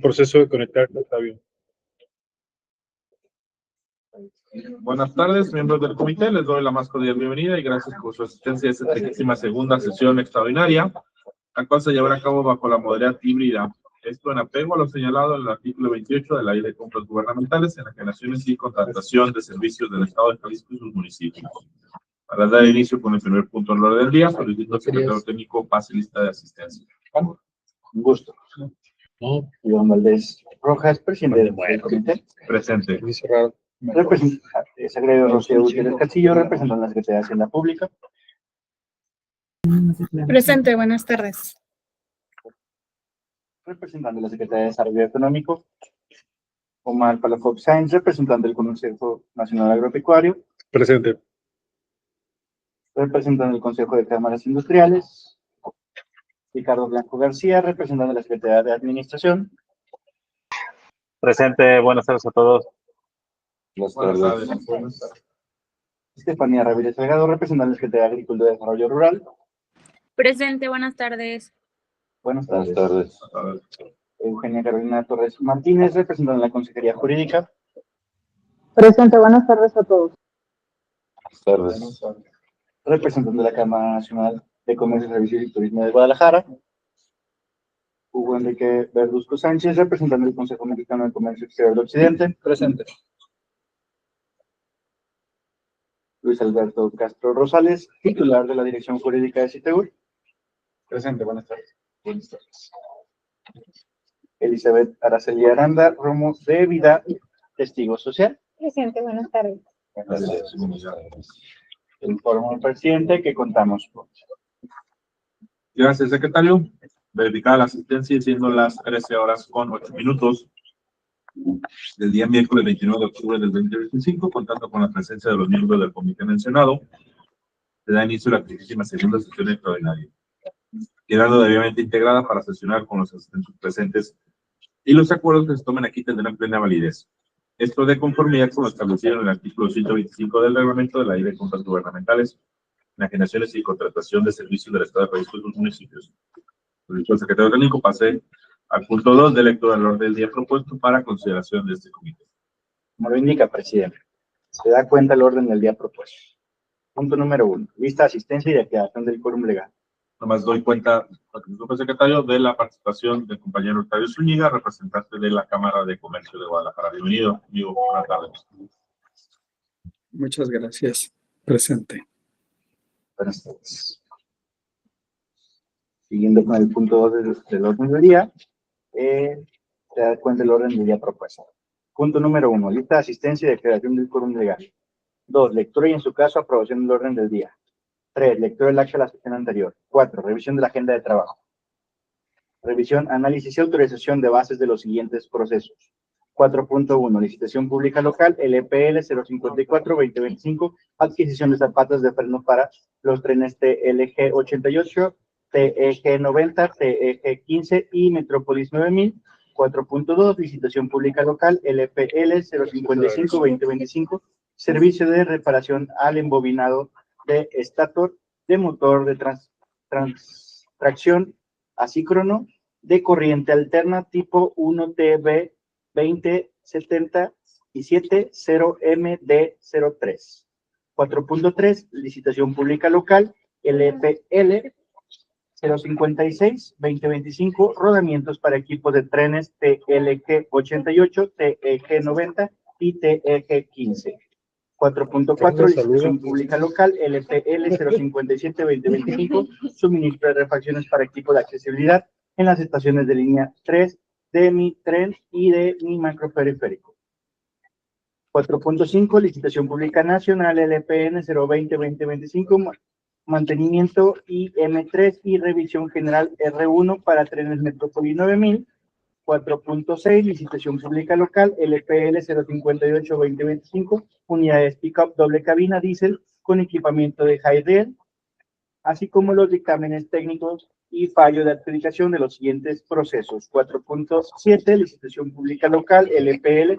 Proceso de conectar, Octavio. Buenas tardes, miembros del comité. Les doy la más cordial bienvenida y gracias por su asistencia a esta 32ª sesión extraordinaria, la cual se llevará a cabo bajo la modalidad híbrida. Esto en apego a lo señalado en el artículo 28 de la Ley de Compras Gubernamentales en las generaciones y contratación de servicios del Estado de Jalisco y sus municipios. Para dar inicio con el primer punto del orden del día, solicito al secretario técnico pase lista de asistencia. Un gusto. Iván Valdés Rojas, presidente del comité. Presente. Secretario Rocío Gutiérrez Castillo, representante de la Secretaría de Hacienda Pública. Presente, buenas tardes. Representante de la Secretaría de Desarrollo Económico. Omar Palafox Sáenz, representante del Consejo Nacional Agropecuario. Presente. Representante del Consejo de Cámaras Industriales. Ricardo Blanco García, representante de la Secretaría de Administración. Presente, buenas tardes a todos. Buenas tardes. Estefanía Ramírez Delgado, representante de la Secretaría de Agricultura y Desarrollo Rural. Presente, buenas tardes. Buenas tardes. Eugenia Carolina Torres Martínez, representante de la Consejería Jurídica. Presente, buenas tardes a todos. Buenas tardes. Representante de la Cámara Nacional de Comercio, Servicios y Turismo de Guadalajara. Hugo Enrique Verduzco Sánchez, representante del Consejo Mexicano de Comercio Exterior del Occidente. Presente. Luis Alberto Castro Rosales, titular de la Dirección Jurídica de CITEUR. Presente, buenas tardes. Buenas tardes. Elizabeth Araceli Aranda Romo de Vida, testigo social. Presente, buenas tardes. Buenas tardes. Informo al presidente que contamos con. Gracias, secretario. Verificada la asistencia, siendo las 13:08 del día miércoles 29 de octubre del 2025, contando con la presencia de los miembros del comité mencionado, se da inicio a la 32ª sesión extraordinaria, quedando debidamente integrada para sesionar con los asistentes presentes y los acuerdos que se tomen aquí tendrán plena validez. Esto de conformidad con lo establecido en el artículo 125 del reglamento de la Ley de Compras Gubernamentales, enajenaciones y contratación de servicios del Estado de Jalisco y sus municipios. El secretario técnico pase al punto 2 de lectura del orden del día propuesto para consideración de este comité. Como lo indica, presidente, se da cuenta el orden del día propuesto. Punto número 1, lista de asistencia y de aclaración del quórum legal. Nomás doy cuenta, secretario, de la participación del compañero Octavio Zúñiga, representante de la Cámara de Comercio de Guadalajara. Bienvenido, amigo. Buenas tardes. Muchas gracias. Presente. Buenas tardes. Siguiendo con el punto 2 del orden del día, se da cuenta el orden del día propuesto. Punto número 1, lista de asistencia y declaración del quórum legal. 2, lectura y en su caso aprobación del orden del día. 3, lectura del acta de la sesión anterior. 4, revisión de la agenda de trabajo. Revisión, análisis y autorización de bases de los siguientes procesos. 4.1, licitación pública local, LPL 054-2025, adquisición de zapatos de freno para los trenes TLG 88, TEG 90, TEG 15 y Metrópolis 9000. 4.2, licitación pública local, LPL 055-2025, servicio de reparación al embobinado de estator de motor de tracción asíncrono de corriente alterna tipo 1TB 2077-0MD03. 4.3, licitación pública local, LPL 056-2025, rodamientos para equipos de trenes TLG 88, TEG 90 y TEG 15. 4.4, licitación pública local, LPL 057-2025, suministro de refacciones para equipos de accesibilidad en las estaciones de línea 3 de mi tren y de mi macroperiférico. 4.5, licitación pública nacional, LPN 020-2025, mantenimiento IM3 y revisión general R1 para trenes Metrópolis 9000. 4.6, licitación pública local, LPL 058-2025, unidades pick-up doble cabina diésel con equipamiento de high-rail, así como los dictámenes técnicos y fallo de adjudicación de los siguientes procesos. 4.7, licitación pública local, LPL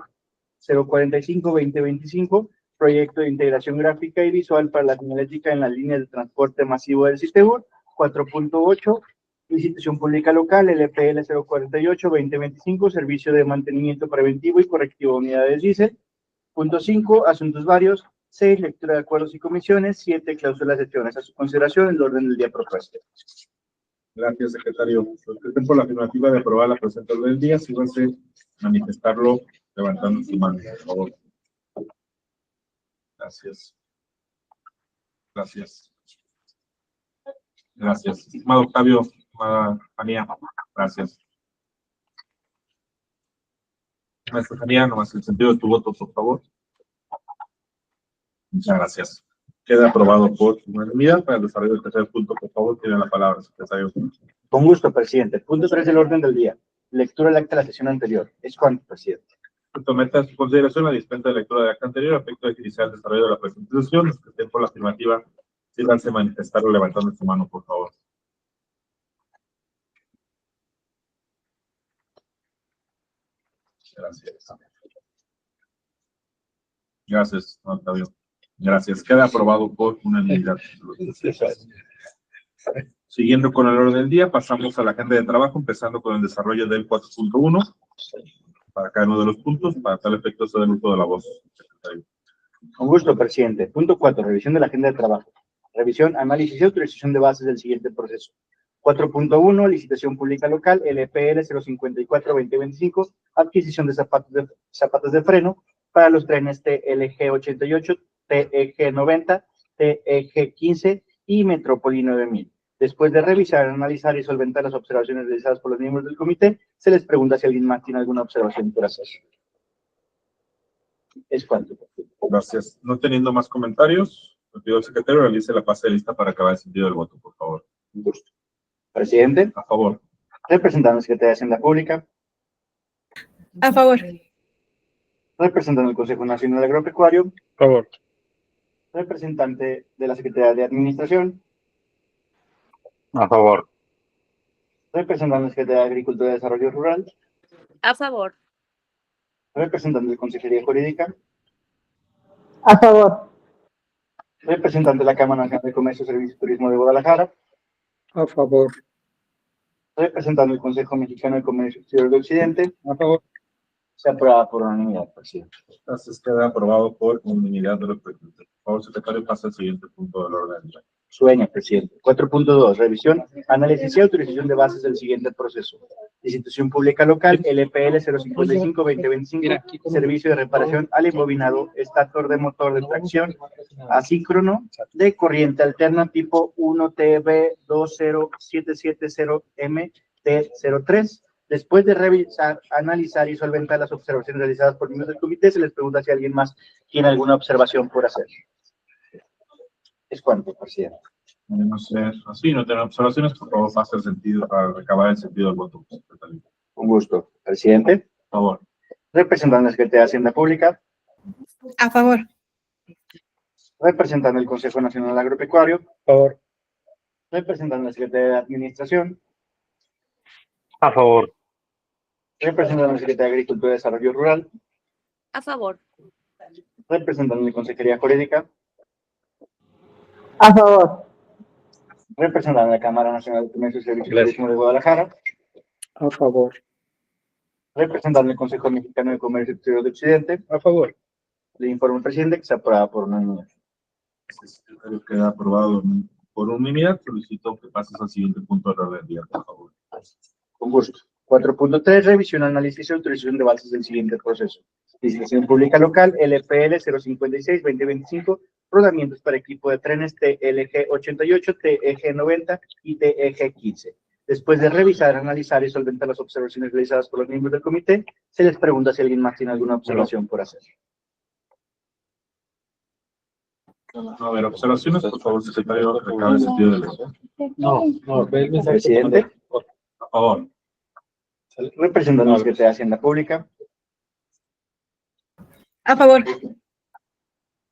045-2025, proyecto de integración gráfica y visual para la señalética en las líneas de transporte masivo del CITEUR. 4.8, Licitación pública local, LPL 048-2025, servicio de mantenimiento preventivo y correctivo de unidades diésel. Punto 5, asuntos varios. 6, lectura de acuerdos y comisiones. 7, cláusulas de acciones a su consideración, el orden del día propuesto. Gracias, secretario. Los que estén por la afirmativa de aprobar la presente orden del día, síganse manifestarlo levantando su mano, por favor. Gracias. Gracias. Gracias. Estimado Octavio, estimada Fanía, gracias. Maestra Fanía, nomás el sentido de tu voto, por favor. Muchas gracias. Queda aprobado por unanimidad. Para el desarrollo del tercer punto, por favor, tiene la palabra, secretario. Con gusto, presidente. Punto 3 del orden del día. Lectura del acta de la sesión anterior. Es cuanto, presidente. Someta a su consideración la dispensa de lectura de acta anterior a efecto de iniciar el desarrollo de la presentación. Los que estén por la afirmativa, síganse manifestarlo levantando su mano, por favor. Gracias. Gracias, Octavio. Gracias. Queda aprobado por unanimidad. Siguiendo con el orden del día, pasamos a la agenda de trabajo, empezando con el desarrollo del 4.1. Para cada uno de los puntos, para tal efecto se da el uso de la voz, secretario. Con gusto, presidente. Punto 4, revisión de la agenda de trabajo. Revisión, análisis y autorización de bases del siguiente proceso. 4.1, licitación pública local, LPL 054-2025, adquisición de zapatos de freno para los trenes TLG 88, TEG 90, TEG 15 y Metrópoli 9000. Después de revisar, analizar y solventar las observaciones realizadas por los miembros del comité, se les pregunta si alguien más tiene alguna observación por hacer. Es cuanto. Gracias. No teniendo más comentarios, le pido al secretario realice la pase de lista para acabar el sentido del voto, por favor. Un gusto. Presidente, A favor. representante del Secretaría de Hacienda Pública, A favor. representante del Consejo Nacional Agropecuario, Favor. representante de la Secretaría de Administración, A favor. representante del Secretaría de Agricultura y Desarrollo Rural, A favor. representante de Consejería Jurídica, A favor. representante de la Cámara Nacional de Comercio, Servicios y Turismo de Guadalajara, A favor. representante del Consejo Mexicano de Comercio Exterior de Occidente. A favor. Se aprueba por unanimidad, presidente. Entonces queda aprobado por unanimidad de los presentes. Por favor, secretario, pasa al siguiente punto del orden del día. Sueña, presidente. 4.2, revisión, análisis y autorización de bases del siguiente proceso. Institución pública local, LPL 055-2025, servicio de reparación al embobinado, estator de motor de tracción asíncrono de corriente alterna tipo 1TB20770MT03. Después de revisar, analizar y solventar las observaciones realizadas por miembros del comité, se les pregunta si alguien más tiene alguna observación por hacer. Es cuanto, presidente. No ser así, no tener observaciones, por favor, pase el sentido para recabar el sentido del voto, secretario. Un gusto. Presidente, Por favor. representante de la Secretaría de Hacienda Pública, A favor. representante del Consejo Nacional Agropecuario, Favor. representante de la Secretaría de Administración, A favor. representante de la Secretaría de Agricultura y Desarrollo Rural, A favor. representante de Consejería Jurídica, A favor. representante de la Cámara Nacional de Comercio y Servicios y Gracias. Turismo de Guadalajara, A favor. representante del Consejo Mexicano de Comercio Exterior de Occidente. A favor. Le informo al presidente que se aprueba por unanimidad. Secretario, queda aprobado por unanimidad. Solicito que pases al siguiente punto del orden del día, por favor. Con gusto. 4.3, revisión, análisis y autorización de bases del siguiente proceso. Licitación pública local, LPL 056-2025, rodamientos para equipo de trenes TLG 88, TEG 90 y TEG 15. Después de revisar, analizar y solventar las observaciones realizadas por los miembros del comité, se les pregunta si alguien más tiene alguna observación por hacer. No va a haber observaciones, por favor, secretario, recabe el sentido del voto. No, ve el mensaje. Presidente, A favor. representante de la Secretaría de Hacienda Pública, A favor.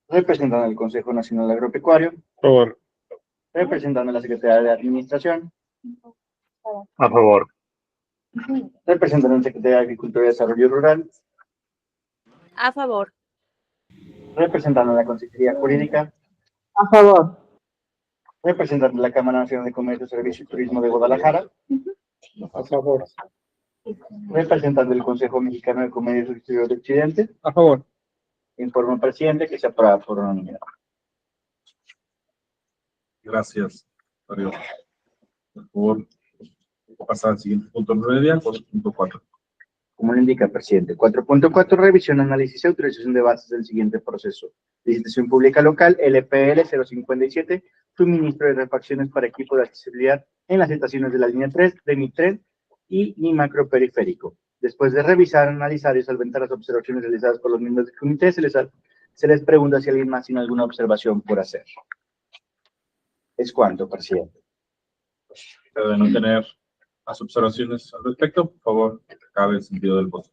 representante del Consejo Nacional Agropecuario, Favor. representante de la Secretaría de Administración, A favor. representante de la Secretaría de Agricultura y Desarrollo Rural, A favor. representante de la Consejería Jurídica, A favor. Representante de la Cámara Nacional de Comercio, Servicio y Turismo de Guadalajara. A favor. Representante del Consejo Mexicano de Comercio Exterior de Occidente. A favor. Informa al presidente que se aprueba por unanimidad. Gracias, Mario. Por favor, pasar al siguiente punto del orden del día, punto 4. Como le indica el presidente. 4.4. Revisión, análisis y autorización de bases del siguiente proceso. Licitación pública local, LPL 057, suministro de refacciones para equipo de accesibilidad en las estaciones de la línea 3 de Mitren y ni macroperiférico. Después de revisar, analizar y solventar las observaciones realizadas por los miembros del comité, se les pregunta si alguien más tiene alguna observación por hacer. ¿Es cuánto, presidente? De no tener más observaciones al respecto, por favor, cabe el sentido del voto.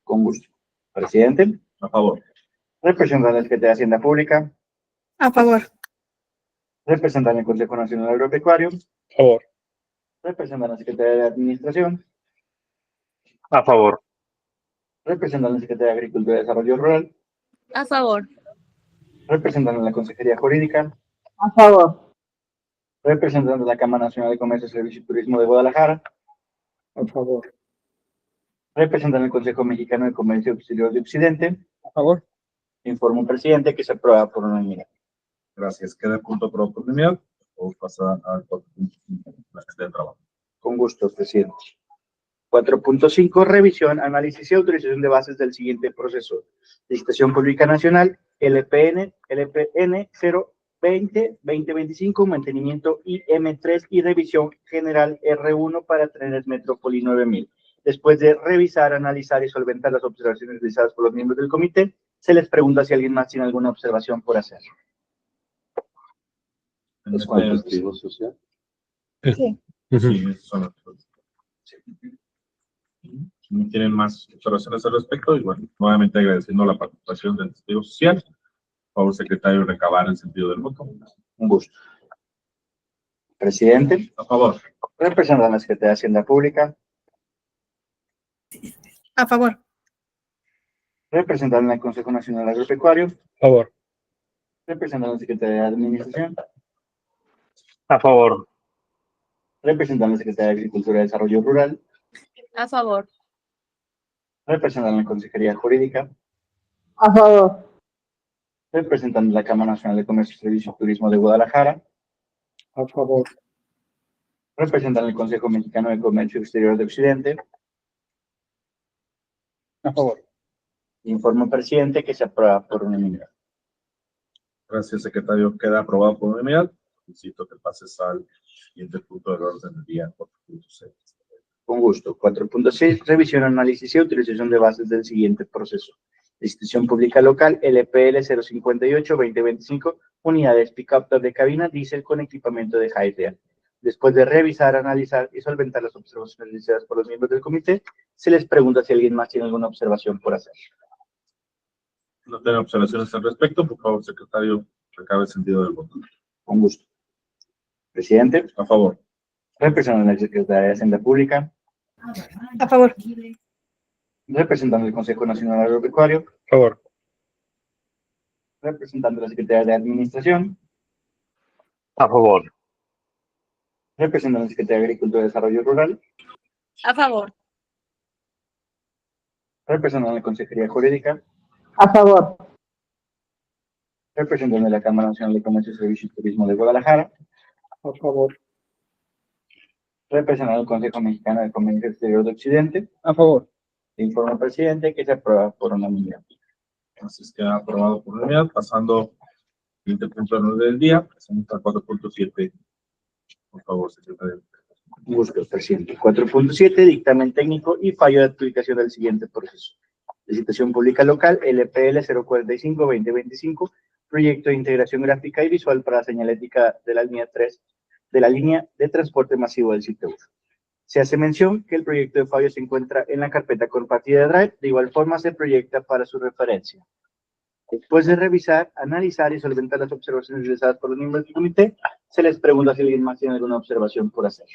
Con gusto. Presidente. A favor. Representante de la Secretaría de Hacienda Pública. A favor. Representante del Consejo Nacional Agropecuario. A favor. Representante de la Secretaría de Administración. A favor. Representante de la Secretaría de Agricultura y Desarrollo Rural. A favor. Representante de la Consejería Jurídica. A favor. Representante de la Cámara Nacional de Comercio, Servicio y Turismo de Guadalajara. A favor. Representante del Consejo Mexicano de Comercio Exterior de Occidente. A favor. Informo al presidente que se aprueba por unanimidad. Gracias. Queda el punto por oportunidad. O pasar al 4.5, la gente de trabajo. Con gusto, presidente. 4.5. Revisión, análisis y autorización de bases del siguiente proceso. Licitación Pública Nacional, LPN 020-2025, mantenimiento IM3 y revisión general R1 para trenes Metrópoli 9000. Después de revisar, analizar y solventar las observaciones realizadas por los miembros del comité, se les pregunta si alguien más tiene alguna observación por hacer. ¿Es testigo social? Sí. Sí, esos son los dos. Si no tienen más observaciones al respecto, y bueno, nuevamente agradeciendo la participación del testigo social. Por favor, secretario, recabar el sentido del voto. Un gusto. Presidente. A favor. Representante de la Secretaría de Hacienda Pública. A favor. Representante del Consejo Nacional Agropecuario. A favor. Representante de la Secretaría de Administración. A favor. Representante de la Secretaría de Agricultura y Desarrollo Rural. A favor. Representante de la Consejería Jurídica. A favor. Representante de la Cámara Nacional de Comercio, Servicio y Turismo de Guadalajara. A favor. Representante del Consejo Mexicano de Comercio Exterior de Occidente. A favor. Informo al presidente que se aprueba por unanimidad. Gracias, secretario. Queda aprobado por unanimidad. Necesito que pases al siguiente punto del orden del día, 4.6. Con gusto. 4.6. Revisión, análisis y utilización de bases del siguiente proceso. Licitación pública local, LPL 058-2025, unidades pick-up de cabina diésel con equipamiento de Hydra. Después de revisar, analizar y solventar las observaciones realizadas por los miembros del comité, se les pregunta si alguien más tiene alguna observación por hacer. No tienen observaciones al respecto, por favor, secretario, recabe el sentido del voto. Con gusto. Presidente. A favor. Representante de la Secretaría de Hacienda Pública. A favor. Representante del Consejo Nacional Agropecuario. A favor. Representante de la Secretaría de Administración. A favor. Representante de la Secretaría de Agricultura y Desarrollo Rural. A favor. Representante de la Consejería Jurídica. A favor. Representante de la Cámara Nacional de Comercio, Servicio y Turismo de Guadalajara. A favor. Representante del Consejo Mexicano de Comercio Exterior de Occidente. A favor. Informa al presidente que se aprueba por unanimidad. Entonces queda aprobado por unanimidad. Pasando al siguiente punto del orden del día, pasamos al 4.7. Por favor, secretario. Un gusto, presidente. 4.7, dictamen técnico y fallo de adjudicación del siguiente proceso. Licitación pública local, LPL 045-2025, proyecto de integración gráfica y visual para la señalética de la línea 3 de la línea de transporte masivo del sitio 1. Se hace mención que el proyecto de fallo se encuentra en la carpeta compartida de Drive, de igual forma se proyecta para su referencia. Después de revisar, analizar y solventar las observaciones realizadas por los miembros del comité, se les pregunta si alguien más tiene alguna observación por hacer.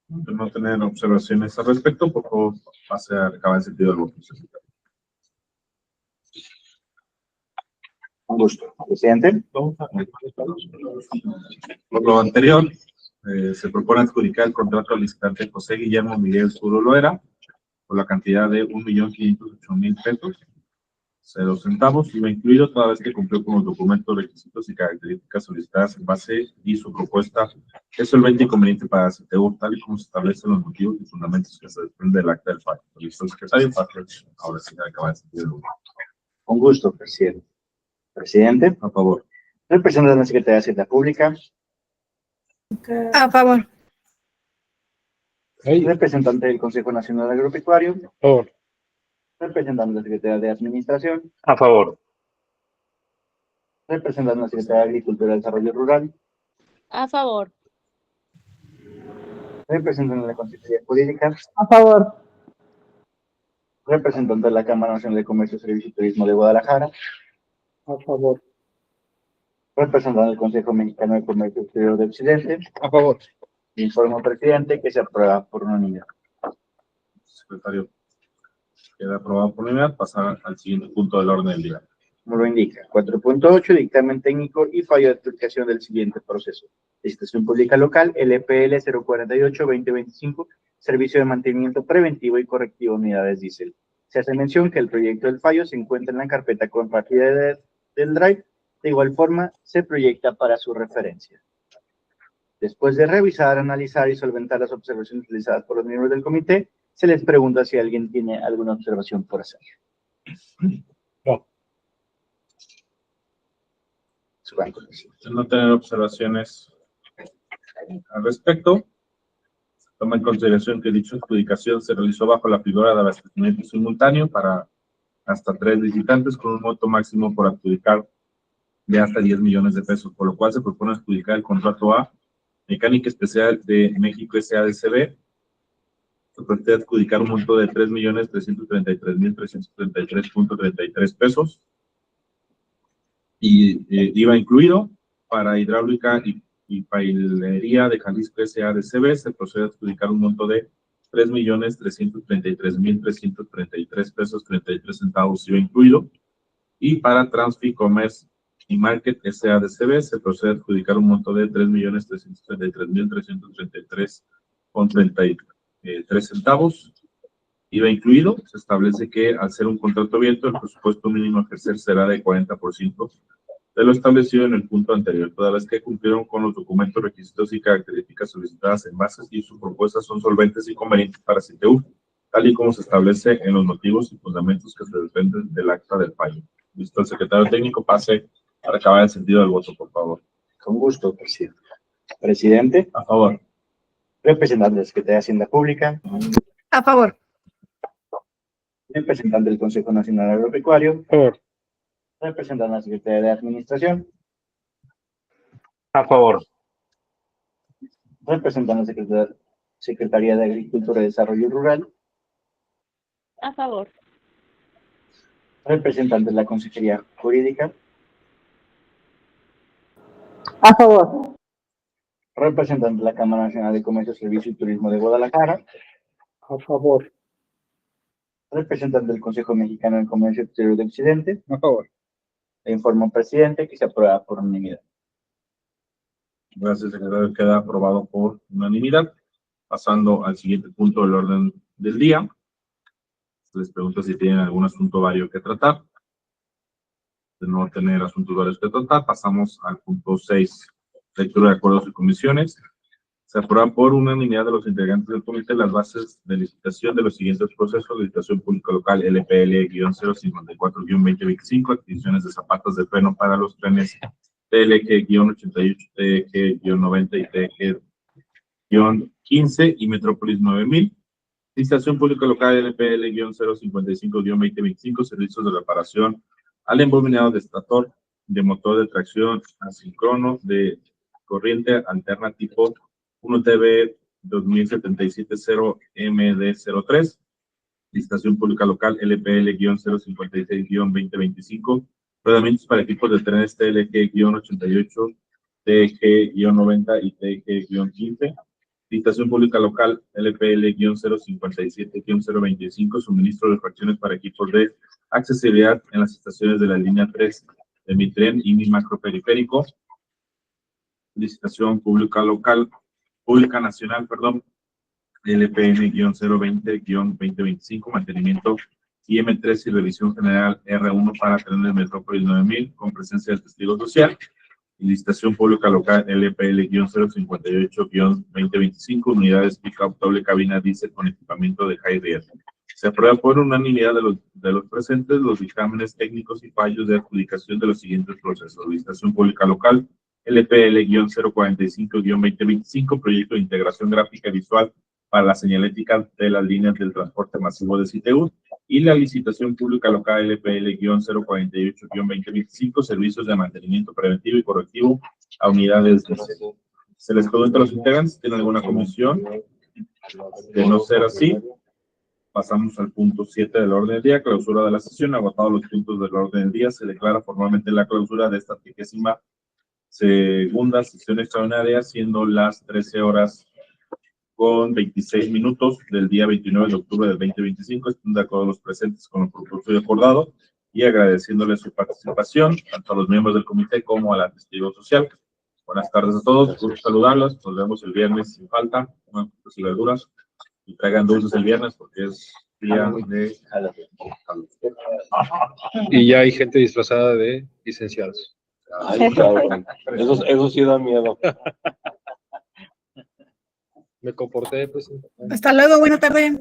De no tener observaciones al respecto, por favor, pase a recabar el sentido del voto, secretario. gusto. Presidente. Por lo anterior, se propone adjudicar el contrato al licitante José Guillermo Miguel Zuro Loera por la cantidad de 1.508.000 pesos, 0 centavos, IVA incluido, toda vez que cumplió con los documentos, requisitos y características solicitadas en base y su propuesta es solvente y conveniente para la CTU, tal y como se establecen los motivos y fundamentos que se desprenden del acta del fallo. Listo, secretario. Ahora sí, acaba de sentir. Con gusto, presidente. Presidente. A favor. Representante de la Secretaría de Hacienda Pública. A favor. Representante del Consejo Nacional Agropecuario. A favor. Representante de la Secretaría de Administración. A favor. Representante de la Secretaría de Agricultura y Desarrollo Rural. A favor. Representante de la Consejería Jurídica. A favor. Representante de la Cámara Nacional de Comercio, Servicio y Turismo de Guadalajara. A favor. Representante del Consejo Mexicano de Comercio Exterior de Occidente. A favor. Informo al presidente que se aprueba por unanimidad. Secretario. Queda aprobado por unanimidad. Pasar al siguiente punto del orden del día. Como lo indica. 4.8, dictamen técnico y fallo de aplicación del siguiente proceso. Licitación pública local, LPL 048-2025, servicio de mantenimiento preventivo y correctivo de unidades diésel. Se hace mención que el proyecto del fallo se encuentra en la carpeta compartida del Drive. De igual forma, se proyecta para su referencia. Después de revisar, analizar y solventar las observaciones utilizadas por los miembros del comité, se les pregunta si alguien tiene alguna observación por hacer. No. Su banco. De no tener observaciones al respecto, toma en consideración que dicha adjudicación se realizó bajo la figura de abastecimiento simultáneo para hasta 3 visitantes con un monto máximo por adjudicar de hasta 10 millones de pesos, por lo cual se propone adjudicar el contrato a Mecánica Especial de México S.A.D.C.B. Se pretende adjudicar un monto de 3.333.333.33 pesos y IVA incluido. Para hidráulica y pailería de Jalisco S.A.D.C.B. se procede a adjudicar un monto de 3.333.333 pesos 33 centavos IVA incluido. Y para Transficommerce y Market S.A.D.C.B. se procede a adjudicar un monto de 3.333.333 centavos IVA incluido. Se establece que al ser un contrato abierto, el presupuesto mínimo a ejercer será de 40% de lo establecido en el punto anterior, toda vez que cumplieron con los documentos, requisitos y características solicitadas en bases y sus propuestas son solventes y convenientes para CTU, tal y como se establece en los motivos y fundamentos que se desprenden del acta del fallo. Listo, el secretario técnico pase para acabar el sentido del voto, por favor. Con gusto, presidente. Presidente. A favor. Representante de la Secretaría de Hacienda Pública. A favor. Representante del Consejo Nacional Agropecuario. A favor. Representante de la Secretaría de Administración. A favor. Representante de la Secretaría de Agricultura y Desarrollo Rural. A favor. Representante de la Consejería Jurídica. A favor. Representante de la Cámara Nacional de Comercio, Servicio y Turismo de Guadalajara. A favor. Representante del Consejo Mexicano de Comercio Exterior de Occidente. A favor. Le informo al presidente que se aprueba por unanimidad. Gracias, secretario. Queda aprobado por unanimidad. Pasando al siguiente punto del orden del día. Les pregunto si tienen algún asunto vario que tratar. De no tener asuntos varios que tratar, pasamos al punto 6. Lectura de acuerdos y comisiones. Se aprueban por unanimidad de los integrantes del comité las bases de licitación de los siguientes procesos: licitación pública local LPL-054-2025, adquisiciones de zapatos de freno para los trenes TLG-88, TLG-90 y TLG-15 y Metrópolis 9000. Licitación pública local LPL-055-2025, servicios de reparación al embobinado de estator de motor de tracción asíncrono de corriente alterna tipo 1TB 2077-0MD03. Licitación pública local LPL-056-2025, rodamientos para equipos de trenes TLG-88, TG-90 y TG-15. Licitación pública local LPL-057-025, suministro de refacciones para equipos de accesibilidad en las estaciones de la línea 3 de mi tren y mi macroperiférico. Licitación pública nacional, LPN-020-2025, mantenimiento IM3 y revisión general R1 para trenes Metrópolis 9000 con presencia del testigo social. Y licitación pública local LPL-058-2025, unidades pick-up doble cabina diésel con equipamiento de high risk. Se aprueba por unanimidad de los presentes los dictámenes técnicos y fallos de adjudicación de los siguientes procesos. Licitación pública local LPL-045-2025, proyecto de integración gráfica y visual para la señalética de las líneas del transporte masivo de CITEU, y la licitación pública local LPL-048-2025, servicios de mantenimiento preventivo y correctivo a unidades de CEL. Se les pregunta a los integrantes, ¿tienen alguna comisión? De no ser así, pasamos al punto 7 del orden del día, clausura de la sesión. Agotados los puntos del orden del día, se declara formalmente la clausura de esta 32ª sesión extraordinaria, siendo las 13:26 del día 29 de octubre del 2025. Están de acuerdo los presentes con lo propuesto y acordado, y agradeciéndoles su participación, tanto a los miembros del comité como a la testigo social. Buenas tardes a todos, gusto saludarlos. Nos vemos el viernes sin falta, coman frutas y verduras, y traigan dulces el viernes porque es día de Y ya hay gente disfrazada de licenciados. Ay, cabrón. Eso sí da miedo. Me comporté, pues. Hasta luego, buena tarde.